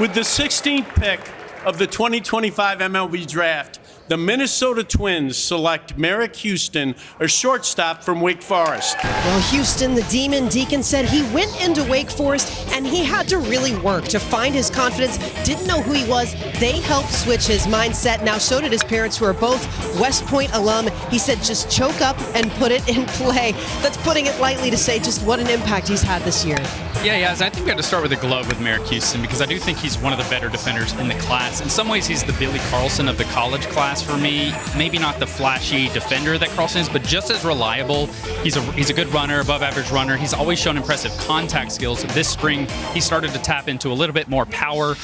With the 16th pick of the 2025 MLB Draft, the Minnesota Twins select Marek Houston, a shortstop from Wake Forest. Well, Houston, the Demon Deacon, said he went into Wake Forest and he had to really work to find his confidence, didn't know who he was. They helped switch his mindset. Now, so did his parents, who are both West Point alum. He said just choke up and put it in play. That's putting it lightly to say just what an impact he's had this year. Yeah, I think we have to start with a glove with Marek Houston, because I do think he's one of the better defenders in the class. In some ways, he's the Billy Carlson of the college class for me. Maybe not the flashy defender that Carlson is, but just as reliable. He's a good runner, above average runner. He's always shown impressive contact skills. This spring, he started to tap into a little bit more power.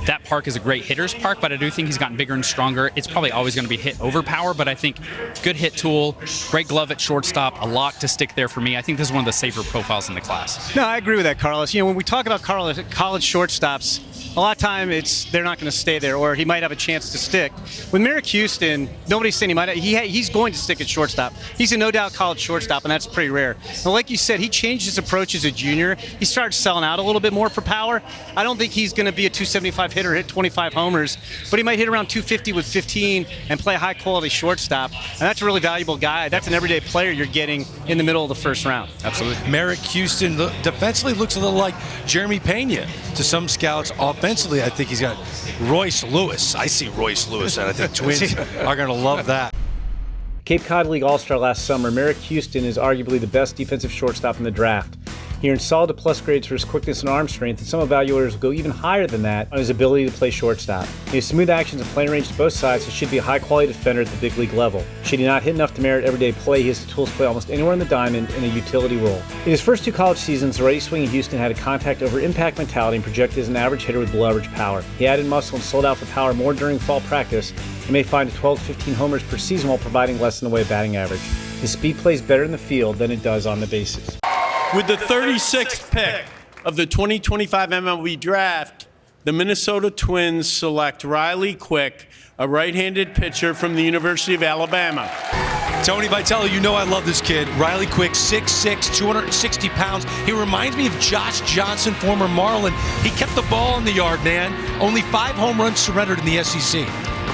That park is a great hitter's park, but I do think he's gotten bigger and stronger. It's probably always going to be hit over power, but I think good hit tool, great glove at shortstop, a lock to stick there for me. I think this is one of the safer profiles in the class. No, I agree with that, Carlos. When we talk about college shortstops, a lot of time they're not going to stay there, or he might have a chance to stick. With Marek Houston, nobody's saying he's going to stick at shortstop. He's a no-doubt college shortstop, and that's pretty rare. And like you said, he changed his approach as a junior. He started selling out a little bit more for power. I don't think he's going to be a 275 hitter, hit 25 homers, but he might hit around 250 with 15 and play high-quality shortstop. And that's a really valuable guy. That's an everyday player you're getting in the middle of the first round. Absolutely. Marek Houston defensively looks a little like Jeremy Pena to some scouts. Offensively, I think he's got Royce Lewis. I see Royce Lewis, and I think Twins are going to love that. Cape Cod League All-Star last summer, Marek Houston is arguably the best defensive shortstop in the draft. He earned solid to plus grades for his quickness and arm strength, and some evaluators will go even higher than that on his ability to play shortstop. He has smooth actions and playing range to both sides, so should be a high-quality defender at the big league level. Should he not hit enough to merit everyday play, he has the tools to play almost anywhere in the diamond in a utility role. In his first two college seasons, the righty-swinging Houston had a contact-over-impact mentality and projected as an average hitter with below-average power. He added muscle and sold out for power more during fall practice, and may find 12 to 15 homers per season while providing less in the way of batting average. His speed plays better in the field than it does on the bases. With the 36th pick of the 2025 MLB Draft, the Minnesota Twins select Riley Quick, a right-handed pitcher from the University of Alabama. Tony Vitello, you know I love this kid. Riley Quick, 6'6", 260 pounds. He reminds me of Josh Johnson, former Marlin. He kept the ball in the yard, man. Only 5 home runs surrendered in the SEC.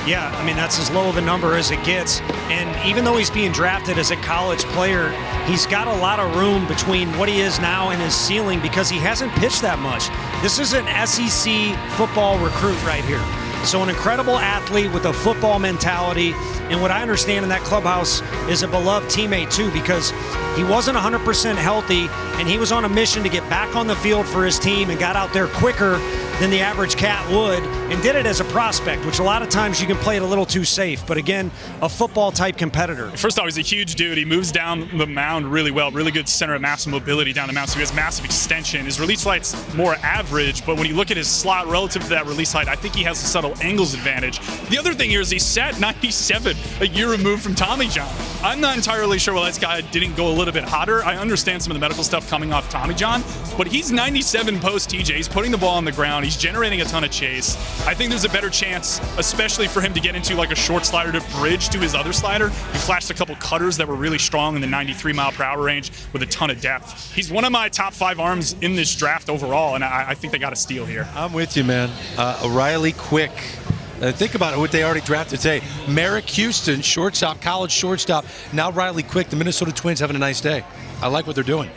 Yeah, I mean, that's as low of a number as it gets. And even though he's being drafted as a college player, he's got a lot of room between what he is now and his ceiling, because he hasn't pitched that much. This is an SEC football recruit right here. So an incredible athlete with a football mentality, and what I understand in that clubhouse is a beloved teammate too, because he wasn't 100% healthy, and he was on a mission to get back on the field for his team and got out there quicker than the average cat would, and did it as a prospect, which a lot of times you can play it a little too safe. But again, a football-type competitor. First off, he's a huge dude. He moves down the mound really well. Really good center of mass mobility down the mound, so he has massive extension. His release flight's more average, but when you look at his slot relative to that release height, I think he has a subtle angles advantage. The other thing here is he's sat 97, a year removed from Tommy John. I'm not entirely sure why this guy didn't go a little bit hotter. I understand some of the medical stuff coming off Tommy John, but he's 97 post-TJ. He's putting the ball on the ground. He's generating a ton of chase. I think there's a better chance, especially for him to get into like a short slider to bridge to his other slider. He flashed a couple cutters that were really strong in the 93 mile per hour range with a ton of depth. He's one of my top 5 arms in this draft overall, and I think they got a steal here. I'm with you, man. Riley Quick. Think about it, what they already drafted today. Marek Houston, shortstop, college shortstop. Now Riley Quick. The Minnesota Twins having a nice day. I like what they're doing.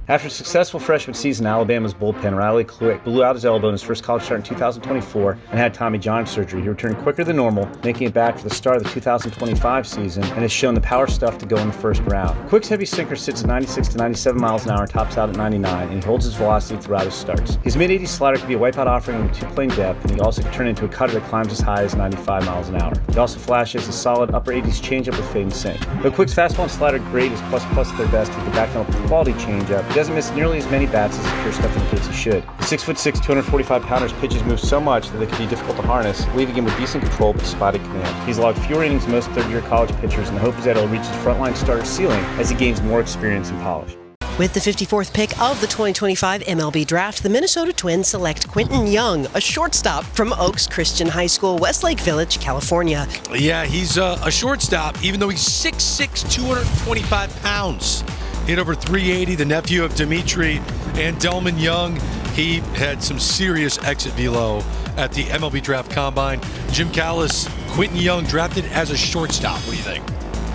After a successful freshman season in Alabama's bullpen, Riley Quick blew out his elbow in his first college start in 2024 and had Tommy John surgery. He returned quicker than normal, making it back for the start of the 2025 season, and has shown the power stuff to go in the first round. Quick's heavy sinker sits at 96 to 97 miles an hour and tops out at 99, and he holds his velocity throughout his starts. His mid-80s slider can be a wipeout offering with 2-plane depth, and he also can turn into a cutter that climbs as high as 95 miles an hour. He also flashes a solid upper 80s changeup with fade and sink. Though Quick's fastball and slider grade is plus at their best, he can back them up with a quality changeup. He doesn't miss nearly as many bats as his pure stuff indicates he should. The 6'6", 245-pounder's pitches move so much that they can be difficult to harness, leaving him with decent control but spotted command. He's logged fewer innings than most third-year college pitchers, and the hope is that he'll reach his frontline starter ceiling as he gains more experience and polish. With the 54th pick of the 2025 MLB Draft, the Minnesota Twins select Quentin Young, a shortstop from Oaks Christian High School, Westlake Village, California. Yeah, he's a shortstop, even though he's 6'6", 225 pounds. He had over 380, the nephew of Dimitri and Delman Young. He had some serious exit velo at the MLB Draft Combine. Jim Callis, Quentin Young, drafted as a shortstop. What do you think?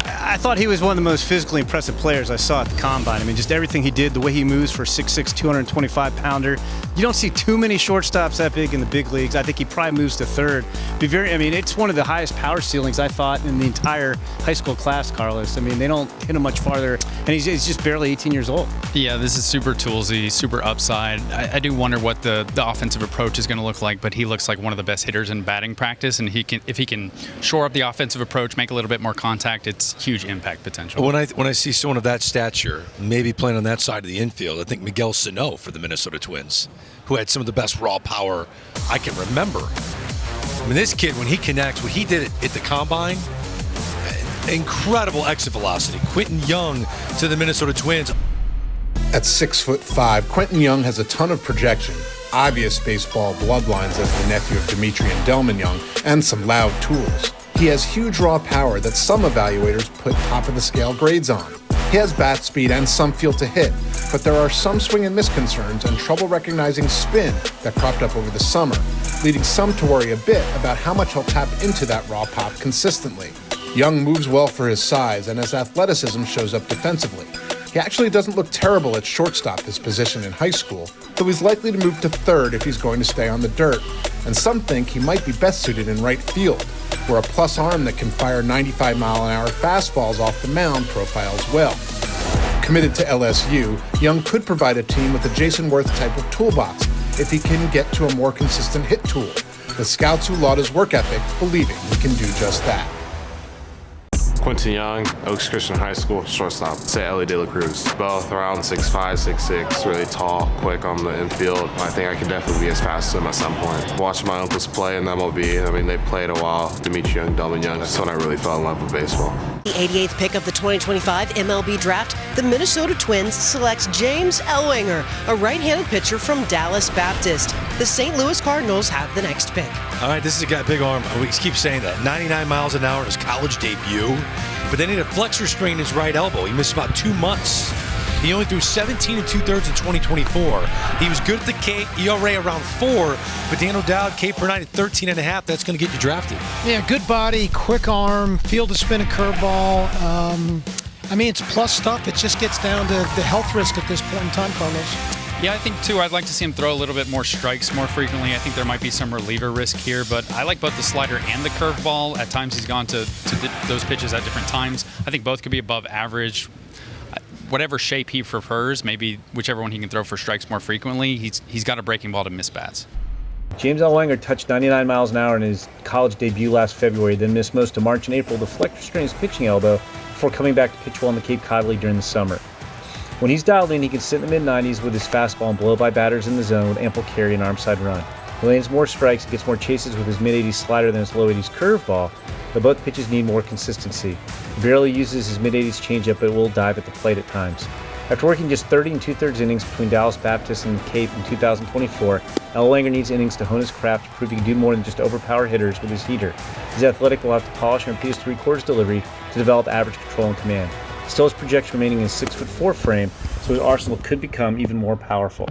I thought he was one of the most physically impressive players I saw at the Combine. I mean, just everything he did, the way he moves for a 6'6", 225-pounder. You don't see too many shortstops that big in the big leagues. I think he probably moves to third. It's one of the highest power ceilings, I thought, in the entire high school class, Carlos. I mean, they don't hit him much farther, and he's just barely 18 years old. Yeah, this is super toolsy, super upside. I do wonder what the offensive approach is going to look like, but he looks like one of the best hitters in batting practice, and if he can shore up the offensive approach, make a little bit more contact, it's huge impact potential. When I see someone of that stature, maybe playing on that side of the infield, I think Miguel Sano for the Minnesota Twins, who had some of the best raw power I can remember. I mean, this kid, when he connects, what he did at the Combine, incredible exit velocity. Quentin Young to the Minnesota Twins. At 6'5", Quentin Young has a ton of projection, obvious baseball bloodlines as the nephew of Dimitri and Delman Young, and some loud tools. He has huge raw power that some evaluators put top-of-the-scale grades on. He has bat speed and some feel to hit, but there are some swing and miss concerns and trouble recognizing spin that cropped up over the summer, leading some to worry a bit about how much he'll tap into that raw pop consistently. Young moves well for his size, and his athleticism shows up defensively. He actually doesn't look terrible at shortstop, his position in high school, though he's likely to move to third if he's going to stay on the dirt, and some think he might be best suited in right field, where a plus arm that can fire 95-mile-an-hour fastballs off the mound profiles well. Committed to LSU, Young could provide a team with a Jason Worth type of toolbox if he can get to a more consistent hit tool, with scouts who laud his work ethic believing he can do just that. Quentin Young, Oaks Christian High School, shortstop. Say Ellie De La Cruz. Both around 6'5", 6'6", really tall, quick on the infield. I think I could definitely be as fast as them at some point. Watching my uncles play in the MLB, I mean, they played a while. Dimitri Young, Delman Young, that's when I really fell in love with baseball. The 88th pick of the 2025 MLB Draft, the Minnesota Twins selects James Ellwanger, a right-handed pitcher from Dallas Baptist. The St. Louis Cardinals have the next pick. All right, this is a guy, big arm. We keep saying that. 99 miles an hour in his college debut. But then he had a flexor strain in his right elbow. He missed about 2 months. He only threw 17 2/3 in 2024. He was good at the Cape, ERA around 4, but Dan O'Dowd, Cape per night at 13.5. That's going to get you drafted. Yeah, good body, quick arm, field to spin a curveball. It's plus stuff. It just gets down to the health risk at this point in time, Carlos. Yeah, I think, too, I'd like to see him throw a little bit more strikes more frequently. I think there might be some reliever risk here, but I like both the slider and the curveball. At times he's gone to those pitches at different times. I think both could be above average. Whatever shape he prefers, maybe whichever one he can throw for strikes more frequently, he's got a breaking ball to miss bats. James Ellwanger touched 99 miles an hour in his college debut last February, then missed most of March and April with a flexor strain in his pitching elbow before coming back to pitch well in the Cape Cod League during the summer. When he's dialed in, he can sit in the mid-90s with his fastball and blow by batters in the zone with ample carry and arm side run. He lands more strikes and gets more chases with his mid-80s slider than his low-80s curveball, but both pitches need more consistency. He barely uses his mid-80s changeup, but will dive at the plate at times. After working just 30 2/3 innings between Dallas Baptist and Cape in 2024, Ellwanger needs innings to hone his craft to prove he can do more than just overpower hitters with his heater. His athletic will have to polish and repeat his three-quarters delivery to develop average control and command. Still, his projection remaining in his 6'4" frame, so his arsenal could become even more powerful.